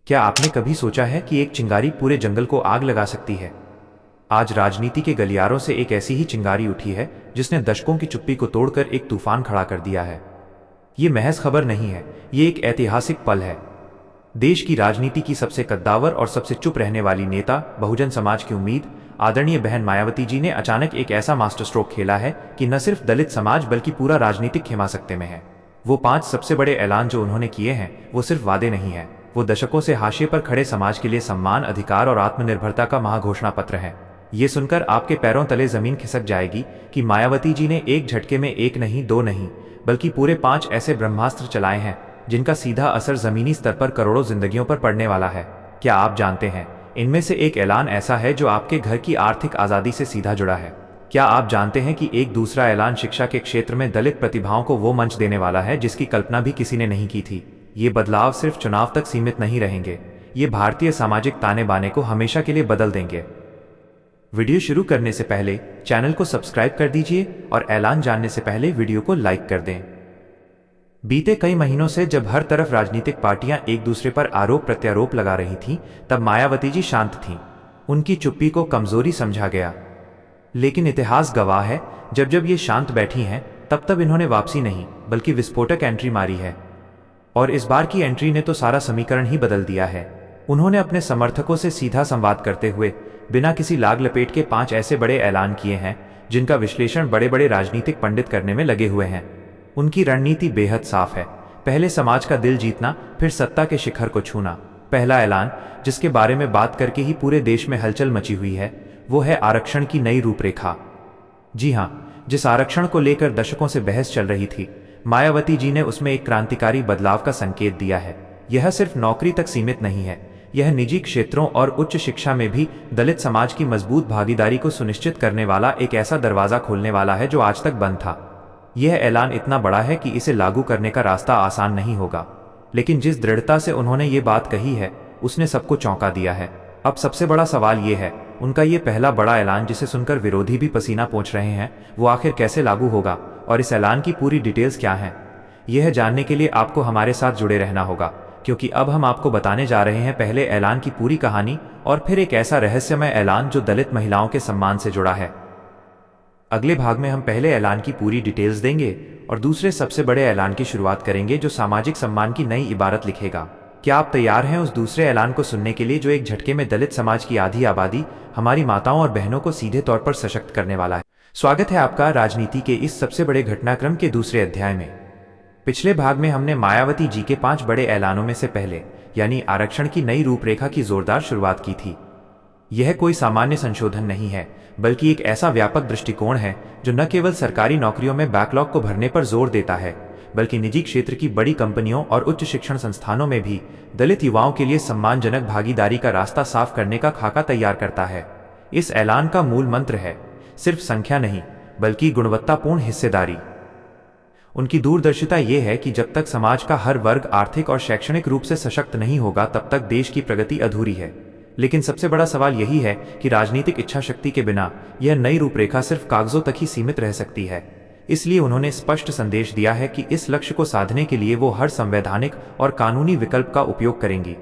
क्या आपने कभी सोचा है कि एक चिंगारी पूरे जंगल को आग लगा सकती है? आज राजनीति के गलियारों से एक ऐसी ही चिंगारी उठी है जिसने दशकों की चुप्पी को तोड़कर एक तूफान खड़ा कर दिया है। ये महज खबर नहीं है, ये एक ऐतिहासिक पल है। देश की राजनीति की सबसे कद्दावर और सबसे चुप रहने वाली नेता, बहुजन समाज की उम्मीद, आदरणीय बहन मायावती जी ने अचानक एक ऐसा मास्टर स्ट्रोक खेला है कि न सिर्फ दलित समाज बल्कि पूरा राजनीतिक खेमासक्ते में है। वो 5 सबसे बड़े ऐलान जो उन्होंने किए हैं वो सिर्फ वादे नहीं है, वो दशकों से हाशिए पर खड़े समाज के लिए सम्मान, अधिकार और आत्मनिर्भरता का महाघोषणा पत्र है। ये सुनकर आपके पैरों तले जमीन खिसक जाएगी कि मायावती जी ने एक झटके में 1 नहीं 2 नहीं बल्कि पूरे 5 ऐसे ब्रह्मास्त्र चलाए हैं जिनका सीधा असर जमीनी स्तर पर करोड़ों जिंदगियों पर पड़ने वाला है। क्या आप जानते हैं, इनमें से एक ऐलान ऐसा है जो आपके घर की आर्थिक आज़ादी से सीधा जुड़ा है। क्या आप जानते हैं कि एक दूसरा ऐलान शिक्षा के क्षेत्र में दलित प्रतिभाओं को वो मंच देने वाला है जिसकी कल्पना भी किसी ने नहीं की थी। ये बदलाव सिर्फ चुनाव तक सीमित नहीं रहेंगे, ये भारतीय सामाजिक ताने बाने को हमेशा के लिए बदल देंगे। वीडियो शुरू करने से पहले चैनल को सब्सक्राइब कर दीजिए और ऐलान जानने से पहले वीडियो को लाइक कर दें। बीते कई महीनों से जब हर तरफ राजनीतिक पार्टियां एक दूसरे पर आरोप प्रत्यारोप लगा रही थीं, तब मायावती जी शांत थीं। उनकी चुप्पी को कमजोरी समझा गया। लेकिन इतिहास गवाह है, जब जब ये शांत बैठी हैं तब तब इन्होंने वापसी नहीं बल्कि विस्फोटक एंट्री मारी है। और इस बार की एंट्री ने तो सारा समीकरण ही बदल दिया है। उन्होंने अपने समर्थकों से सीधा संवाद करते हुए बिना किसी लाग लपेट के 5 ऐसे बड़े ऐलान किए हैं जिनका विश्लेषण बड़े बड़े राजनीतिक पंडित करने में लगे हुए हैं। उनकी रणनीति बेहद साफ है, पहले समाज का दिल जीतना, फिर सत्ता के शिखर को छूना। पहला ऐलान, जिसके बारे में बात करके ही पूरे देश में हलचल मची हुई है, वो है आरक्षण की नई रूपरेखा। जी हाँ, जिस आरक्षण को लेकर दशकों से बहस चल रही थी, मायावती जी ने उसमें एक क्रांतिकारी बदलाव का संकेत दिया है। यह सिर्फ नौकरी तक सीमित नहीं है, यह निजी क्षेत्रों और उच्च शिक्षा में भी दलित समाज की मजबूत भागीदारी को सुनिश्चित करने वाला एक ऐसा दरवाजा खोलने वाला है जो आज तक बंद था। यह ऐलान इतना बड़ा है कि इसे लागू करने का रास्ता आसान नहीं होगा, लेकिन जिस दृढ़ता से उन्होंने ये बात कही है उसने सबको चौंका दिया है। अब सबसे बड़ा सवाल ये है, उनका ये पहला बड़ा ऐलान जिसे सुनकर विरोधी भी पसीना पोंछ रहे हैं, वो आखिर कैसे लागू होगा और इस ऐलान की पूरी डिटेल्स क्या हैं? यह जानने के लिए आपको हमारे साथ जुड़े रहना होगा, क्योंकि अब हम आपको बताने जा रहे हैं पहले ऐलान की पूरी कहानी और फिर एक ऐसा रहस्यमय ऐलान जो दलित महिलाओं के सम्मान से जुड़ा है। अगले भाग में हम पहले ऐलान की पूरी डिटेल्स देंगे और दूसरे सबसे बड़े ऐलान की शुरुआत करेंगे जो सामाजिक सम्मान की नई इबारत लिखेगा। क्या आप तैयार हैं उस दूसरे ऐलान को सुनने के लिए जो एक झटके में दलित समाज की आधी आबादी, हमारी माताओं और बहनों को सीधे तौर पर सशक्त करने वाला है? स्वागत है आपका राजनीति के इस सबसे बड़े घटनाक्रम के दूसरे अध्याय में। पिछले भाग में हमने मायावती जी के 5 बड़े ऐलानों में से पहले, यानी आरक्षण की नई रूपरेखा की जोरदार शुरुआत की थी। यह कोई सामान्य संशोधन नहीं है, बल्कि एक ऐसा व्यापक दृष्टिकोण है जो न केवल सरकारी नौकरियों में बैकलॉग को भरने पर जोर देता है, बल्कि निजी क्षेत्र की बड़ी कंपनियों और उच्च शिक्षण संस्थानों में भी दलित युवाओं के लिए सम्मानजनक भागीदारी का रास्ता साफ करने का खाका तैयार करता है। इस ऐलान का मूल मंत्र है सिर्फ संख्या नहीं, बल्कि गुणवत्तापूर्ण हिस्सेदारी। उनकी दूरदर्शिता ये है कि जब तक समाज का हर वर्ग आर्थिक और शैक्षणिक रूप से सशक्त नहीं होगा, तब तक देश की प्रगति अधूरी है। लेकिन सबसे बड़ा सवाल यही है कि राजनीतिक इच्छा शक्ति के बिना यह नई रूपरेखा सिर्फ कागजों तक ही सीमित रह सकती है। इसलिए उन्होंने स्पष्ट संदेश दिया है कि इस लक्ष्य को साधने के लिए वो हर संवैधानिक और कानूनी विकल्प का उपयोग करेंगी।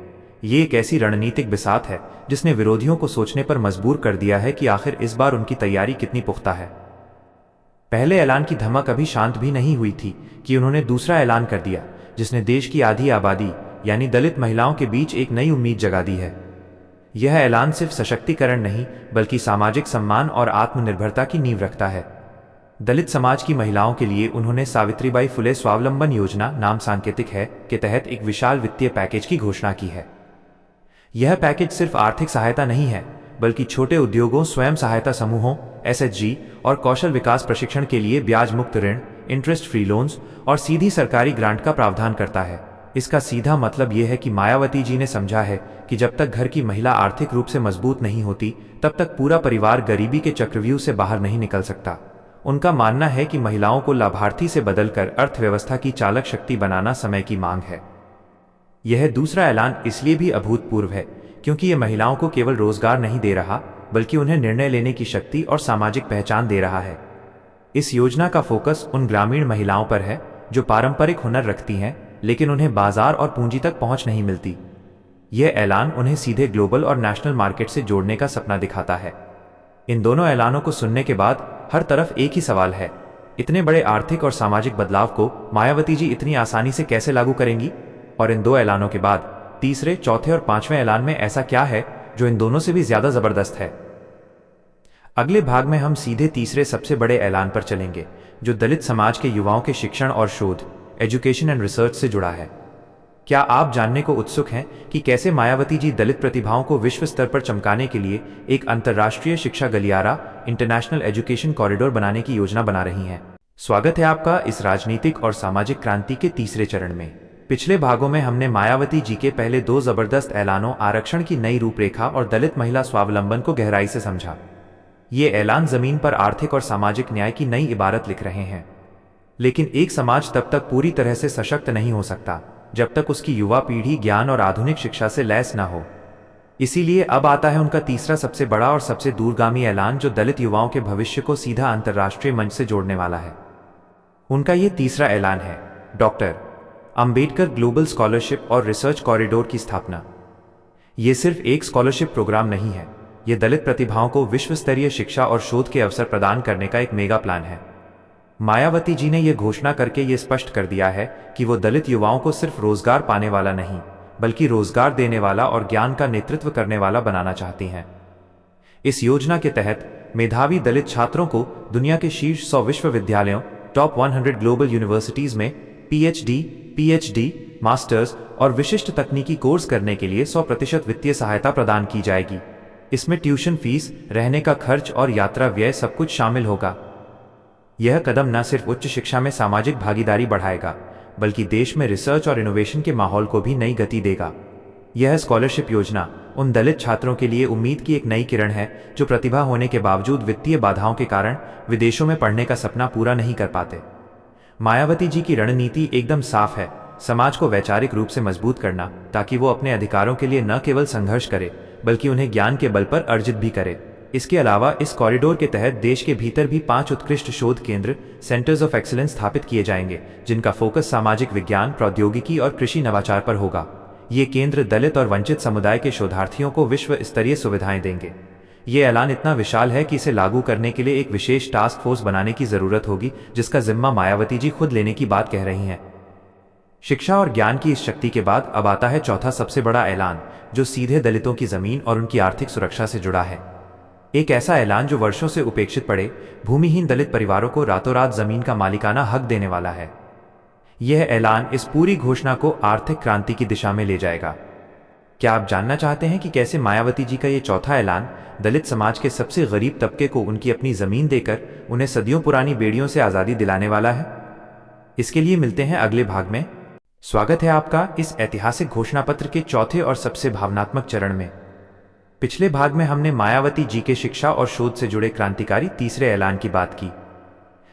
ये एक ऐसी रणनीतिक बिसात है जिसने विरोधियों को सोचने पर मजबूर कर दिया है कि आखिर इस बार उनकी तैयारी कितनी पुख्ता है। पहले ऐलान की धमक अभी शांत भी नहीं हुई थी कि उन्होंने दूसरा ऐलान कर दिया, जिसने देश की आधी आबादी यानी दलित महिलाओं के बीच एक नई उम्मीद जगा दी है। यह ऐलान सिर्फ सशक्तिकरण नहीं बल्कि सामाजिक सम्मान और आत्मनिर्भरता की नींव रखता है। दलित समाज की महिलाओं के लिए उन्होंने सावित्रीबाई फुले स्वावलंबन योजना, नाम सांकेतिक है, के तहत एक विशाल वित्तीय पैकेज की घोषणा की है। यह पैकेज सिर्फ आर्थिक सहायता नहीं है, बल्कि छोटे उद्योगों, स्वयं सहायता समूहों, एसएचजी और कौशल विकास प्रशिक्षण के लिए ब्याज मुक्त ऋण, इंटरेस्ट फ्री लोन्स और सीधी सरकारी ग्रांट का प्रावधान करता है। इसका सीधा मतलब यह है कि मायावती जी ने समझा है कि जब तक घर की महिला आर्थिक रूप से मजबूत नहीं होती, तब तक पूरा परिवार गरीबी के चक्रव्यूह से बाहर नहीं निकल सकता। उनका मानना है कि महिलाओं को लाभार्थी से बदलकर अर्थव्यवस्था की चालक शक्ति बनाना समय की मांग है। यह दूसरा ऐलान इसलिए भी अभूतपूर्व है क्योंकि यह महिलाओं को केवल रोजगार नहीं दे रहा, बल्कि उन्हें निर्णय लेने की शक्ति और सामाजिक पहचान दे रहा है। इस योजना का फोकस उन ग्रामीण महिलाओं पर है जो पारंपरिक हुनर रखती हैं, लेकिन उन्हें बाजार और पूंजी तक पहुंच नहीं मिलती। यह ऐलान उन्हें सीधे ग्लोबल और नेशनल मार्केट से जोड़ने का सपना दिखाता है। इन दोनों ऐलानों को सुनने के बाद हर तरफ एक ही सवाल है, इतने बड़े आर्थिक और सामाजिक बदलाव को मायावती जी इतनी आसानी से कैसे लागू करेंगी? और इन दो ऐलानों के बाद तीसरे, चौथे और पांचवें ऐलान में ऐसा क्या है जो इन दोनों से भी ज्यादा जबरदस्त है? अगले भाग में हम सीधे तीसरे सबसे बड़े ऐलान पर चलेंगे, जो दलित समाज के युवाओं के शिक्षण और शोध, एजुकेशन एंड रिसर्च से जुड़ा है। क्या आप जानने को उत्सुक हैं कि कैसे मायावती जी दलित प्रतिभाओं को विश्व स्तर पर चमकाने के लिए एक अंतर्राष्ट्रीय शिक्षा गलियारा, इंटरनेशनल एजुकेशन कॉरिडोर बनाने की योजना बना रही हैं? स्वागत है आपका इस राजनीतिक और सामाजिक क्रांति के तीसरे चरण में। पिछले भागों में हमने मायावती जी के पहले दो जबरदस्त ऐलानों, आरक्षण की नई रूपरेखा और दलित महिला स्वावलंबन को गहराई से समझा। ये ऐलान जमीन पर आर्थिक और सामाजिक न्याय की नई इबारत लिख रहे हैं। लेकिन एक समाज तब तक पूरी तरह से सशक्त नहीं हो सकता जब तक उसकी युवा पीढ़ी ज्ञान और आधुनिक शिक्षा से लैस न हो। इसीलिए अब आता है उनका तीसरा सबसे बड़ा और सबसे दूरगामी ऐलान, जो दलित युवाओं के भविष्य को सीधा अंतर्राष्ट्रीय मंच से जोड़ने वाला है। उनका ये तीसरा ऐलान है डॉक्टर अंबेडकर ग्लोबल स्कॉलरशिप और रिसर्च कॉरिडोर की स्थापना। ये सिर्फ एक स्कॉलरशिप प्रोग्राम नहीं है, ये दलित प्रतिभाओं को विश्व स्तरीय शिक्षा और शोध के अवसर प्रदान करने का एक मेगा प्लान है। मायावती जी ने यह घोषणा करके ये स्पष्ट कर दिया है कि वो दलित युवाओं को सिर्फ रोजगार पाने वाला नहीं, बल्कि रोजगार देने वाला और ज्ञान का नेतृत्व करने वाला बनाना चाहती हैं। इस योजना के तहत मेधावी दलित छात्रों को दुनिया के शीर्ष 100 विश्वविद्यालयों, टॉप 100 ग्लोबल यूनिवर्सिटीज में पीएचडी, मास्टर्स और विशिष्ट तकनीकी कोर्स करने के लिए 100% वित्तीय सहायता प्रदान की जाएगी। इसमें ट्यूशन फीस, रहने का खर्च और यात्रा व्यय सब कुछ शामिल होगा। यह कदम न सिर्फ उच्च शिक्षा में सामाजिक भागीदारी बढ़ाएगा, बल्कि देश में रिसर्च और इनोवेशन के माहौल को भी नई गति देगा। यह स्कॉलरशिप योजना उन दलित छात्रों के लिए उम्मीद की एक नई किरण है जो प्रतिभा होने के बावजूद वित्तीय बाधाओं के कारण विदेशों में पढ़ने का सपना पूरा नहीं कर पाते। मायावती जी की रणनीति एकदम साफ है, समाज को वैचारिक रूप से मजबूत करना, ताकि वो अपने अधिकारों के लिए न केवल संघर्ष करे बल्कि उन्हें ज्ञान के बल पर अर्जित भी करे। इसके अलावा इस कॉरिडोर के तहत देश के भीतर भी 5 उत्कृष्ट शोध केंद्र, सेंटर्स ऑफ एक्सीलेंस स्थापित किए जाएंगे, जिनका फोकस सामाजिक विज्ञान, प्रौद्योगिकी और कृषि नवाचार पर होगा। ये केंद्र दलित और वंचित समुदाय के शोधार्थियों को विश्व स्तरीय सुविधाएं देंगे। ये ऐलान इतना विशाल है कि इसे लागू करने के लिए एक विशेष टास्क फोर्स बनाने की जरूरत होगी, जिसका जिम्मा मायावती जी खुद लेने की बात कह रही हैं। शिक्षा और ज्ञान की इस शक्ति के बाद अब आता है चौथा सबसे बड़ा ऐलान, जो सीधे दलितों की जमीन और उनकी आर्थिक सुरक्षा से जुड़ा है। एक ऐसा ऐलान जो वर्षों से उपेक्षित पड़े भूमिहीन दलित परिवारों को रातों रात जमीन का मालिकाना हक देने वाला है। यह ऐलान इस पूरी घोषणा को आर्थिक क्रांति की दिशा में ले जाएगा। क्या आप जानना चाहते हैं कि कैसे मायावती जी का ये चौथा ऐलान दलित समाज के सबसे गरीब तबके को उनकी अपनी जमीन देकर उन्हें सदियों पुरानी बेड़ियों से आजादी दिलाने वाला है? इसके लिए मिलते हैं अगले भाग में। स्वागत है आपका इस ऐतिहासिक घोषणा पत्र के चौथे और सबसे भावनात्मक चरण में। पिछले भाग में हमने मायावती जी के शिक्षा और शोध से जुड़े क्रांतिकारी तीसरे ऐलान की बात की,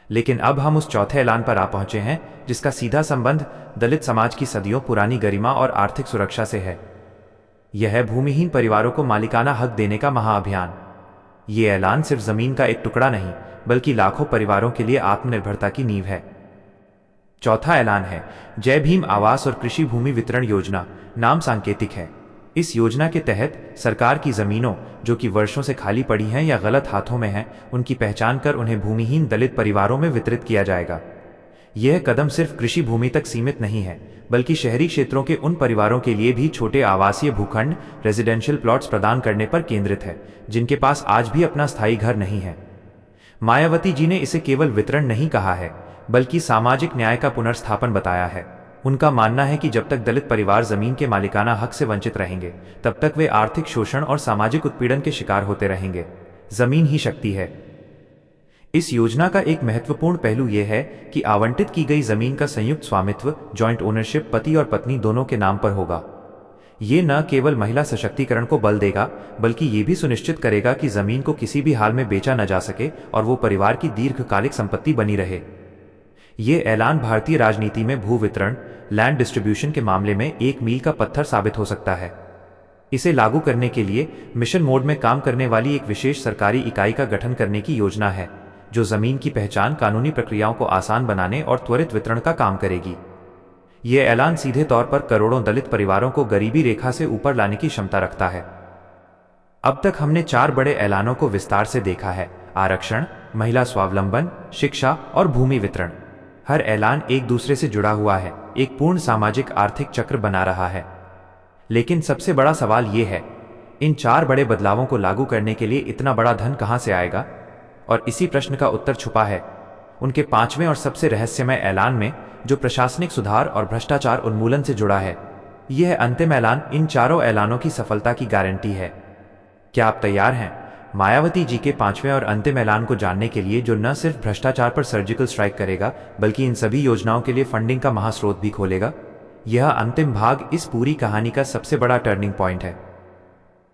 लेकिन अब हम उस चौथे ऐलान पर आ पहुंचे हैं जिसका सीधा संबंध दलित समाज की सदियों पुरानी गरिमा और आर्थिक सुरक्षा से है। यह है भूमिहीन परिवारों को मालिकाना हक देने का महाअभियान। ये ऐलान सिर्फ जमीन का एक टुकड़ा नहीं, बल्कि लाखों परिवारों के लिए आत्मनिर्भरता की नींव है। चौथा ऐलान है जय भीम आवास और कृषि भूमि वितरण योजना। नाम सांकेतिक है। इस योजना के तहत सरकार की जमीनों, जो कि वर्षों से खाली पड़ी हैं या गलत हाथों में हैं, उनकी पहचान कर उन्हें भूमिहीन दलित परिवारों में वितरित किया जाएगा। यह कदम सिर्फ कृषि भूमि तक सीमित नहीं है, बल्कि शहरी क्षेत्रों के उन परिवारों के लिए भी छोटे आवासीय भूखंड, रेजिडेंशियल प्लॉट्स प्रदान करने पर केंद्रित है, जिनके पास आज भी अपना स्थायी घर नहीं है। मायावती जी ने इसे केवल वितरण नहीं कहा है, बल्कि सामाजिक न्याय का पुनर्स्थापन बताया है। उनका मानना है कि जब तक दलित परिवार जमीन के मालिकाना हक से वंचित रहेंगे, तब तक वे आर्थिक शोषण और सामाजिक उत्पीड़न के शिकार होते रहेंगे। जमीन ही शक्ति है। इस योजना का एक महत्वपूर्ण पहलू यह है कि आवंटित की गई जमीन का संयुक्त स्वामित्व, जॉइंट ओनरशिप, पति और पत्नी दोनों के नाम पर होगा। ये न केवल महिला सशक्तिकरण को बल देगा, बल्कि ये भी सुनिश्चित करेगा कि जमीन को किसी भी हाल में बेचा न जा सके और वो परिवार की दीर्घकालिक संपत्ति बनी रहे। ये ऐलान भारतीय राजनीति में भू वितरण, लैंड डिस्ट्रीब्यूशन के मामले में एक मील का पत्थर साबित हो सकता है। इसे लागू करने के लिए मिशन मोड में काम करने वाली एक विशेष सरकारी इकाई का गठन करने की योजना है, जो जमीन की पहचान, कानूनी प्रक्रियाओं को आसान बनाने और त्वरित वितरण का काम करेगी। ये ऐलान सीधे तौर पर करोड़ों दलित परिवारों को गरीबी रेखा से ऊपर लाने की क्षमता रखता है। अब तक हमने 4 बड़े ऐलानों को विस्तार से देखा है: आरक्षण, महिला स्वावलंबन, शिक्षा और भूमि वितरण। हर ऐलान एक दूसरे से जुड़ा हुआ है, एक पूर्ण सामाजिक आर्थिक चक्र बना रहा है। लेकिन सबसे बड़ा सवाल ये है, इन 4 बड़े बदलावों को लागू करने के लिए इतना बड़ा धन कहां से आएगा? और इसी प्रश्न का उत्तर छुपा है उनके 5वें और सबसे रहस्यमय ऐलान में, जो प्रशासनिक सुधार और भ्रष्टाचार उन्मूलन से जुड़ा है। यह अंतिम ऐलान इन चारों ऐलानों की सफलता की गारंटी है। क्या आप तैयार हैं मायावती जी के 5वें और अंतिम ऐलान को जानने के लिए, जो न सिर्फ भ्रष्टाचार पर सर्जिकल स्ट्राइक करेगा, बल्कि इन सभी योजनाओं के लिए फंडिंग का महास्रोत भी खोलेगा? यह अंतिम भाग इस पूरी कहानी का सबसे बड़ा टर्निंग पॉइंट है।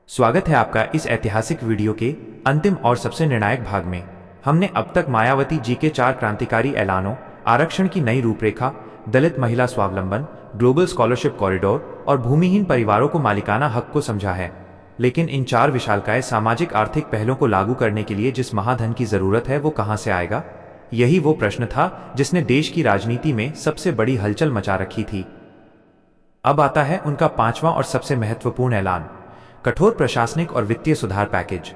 स्वागत है आपका इस ऐतिहासिक वीडियो के अंतिम और सबसे निर्णायक भाग में। हमने अब तक मायावती जी के 4 क्रांतिकारी ऐलानों, आरक्षण की नई रूपरेखा, दलित महिला स्वावलंबन, ग्लोबल स्कॉलरशिप कॉरिडोर और भूमिहीन परिवारों को मालिकाना हक को समझा है। लेकिन इन 4 विशालकाय सामाजिक आर्थिक पहलों को लागू करने के लिए जिस महाधन की जरूरत है, वो कहां से आएगा? यही वो प्रश्न था जिसने देश की राजनीति में सबसे बड़ी हलचल मचा रखी थी। अब आता है उनका 5वां और सबसे महत्वपूर्ण ऐलान, कठोर प्रशासनिक और वित्तीय सुधार पैकेज।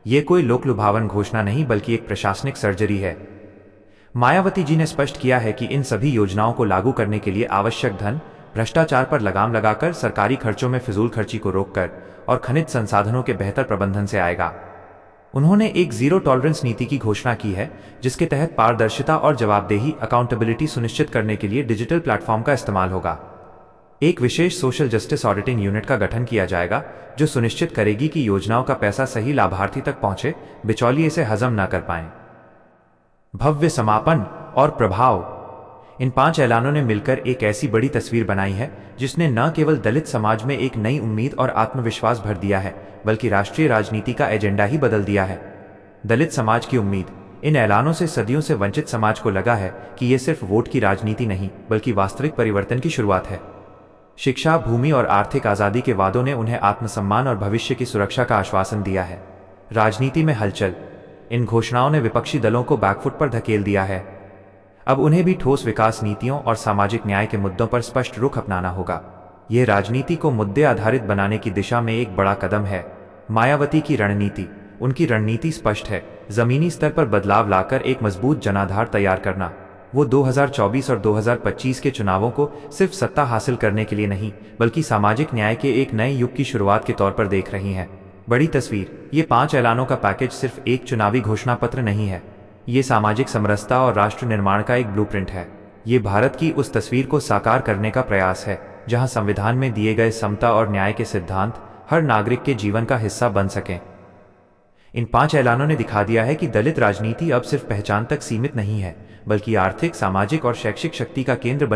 ये कोई लोकलुभावन घोषणा नहीं, बल्कि एक प्रशासनिक सर्जरी है। मायावती जी ने स्पष्ट किया है कि इन सभी योजनाओं को लागू करने के लिए आवश्यक धन भ्रष्टाचार पर लगाम लगाकर, सरकारी खर्चों में फिजूल खर्ची को रोककर और खनिज संसाधनों के बेहतर प्रबंधन से आएगा। उन्होंने एक जीरो टॉलरेंस नीति की घोषणा की है, जिसके तहत पारदर्शिता और जवाबदेही, अकाउंटेबिलिटी सुनिश्चित करने के लिए डिजिटल प्लेटफॉर्म का इस्तेमाल होगा। एक विशेष सोशल जस्टिस ऑडिटिंग यूनिट का गठन किया जाएगा, जो सुनिश्चित करेगी कि योजनाओं का पैसा सही लाभार्थी तक पहुंचे, बिचौलिए इसे हजम न कर पाएं। भव्य समापन और प्रभाव। इन 5 ऐलानों ने मिलकर एक ऐसी बड़ी तस्वीर बनाई है, जिसने न केवल दलित समाज में एक नई उम्मीद और आत्मविश्वास भर दिया है, बल्कि राष्ट्रीय राजनीति का एजेंडा ही बदल दिया है। दलित समाज की उम्मीद। इन ऐलानों से सदियों से वंचित समाज को लगा है कि ये सिर्फ वोट की राजनीति नहीं, बल्कि वास्तविक परिवर्तन की शुरुआत है। शिक्षा, भूमि और आर्थिक आजादी के वादों ने उन्हें आत्मसम्मान और भविष्य की सुरक्षा का आश्वासन दिया है। राजनीति में हलचल। इन घोषणाओं ने विपक्षी दलों को बैकफुट पर धकेल दिया है। अब उन्हें भी ठोस विकास नीतियों और सामाजिक न्याय के मुद्दों पर स्पष्ट रुख अपनाना होगा। यह राजनीति को मुद्दे आधारित बनाने की दिशा में एक बड़ा कदम है। मायावती की रणनीति। उनकी रणनीति स्पष्ट है, जमीनी स्तर पर बदलाव लाकर एक मजबूत जनाधार तैयार करना। वो 2024 और 2025 के चुनावों को सिर्फ सत्ता हासिल करने के लिए नहीं, बल्कि सामाजिक न्याय के एक नए युग की शुरुआत के तौर पर देख रही हैं। बड़ी तस्वीर। ये 5 ऐलानों का पैकेज सिर्फ एक चुनावी घोषणा पत्र नहीं है। ये सामाजिक समरसता और राष्ट्र निर्माण का एक ब्लूप्रिंट है। ये भारत की उस तस्वीर को साकार करने का प्रयास है, जहां संविधान में दिए गए समता और न्याय के सिद्धांत हर नागरिक के जीवन का हिस्सा बन सकें। इन 5 ऐलानों ने दिखा दिया है कि दलित राजनीति अब सिर्फ पहचान तक सीमित नहीं है, बल्कि आर्थिक, सामाजिक और शैक्षिक शक्ति का केंद्र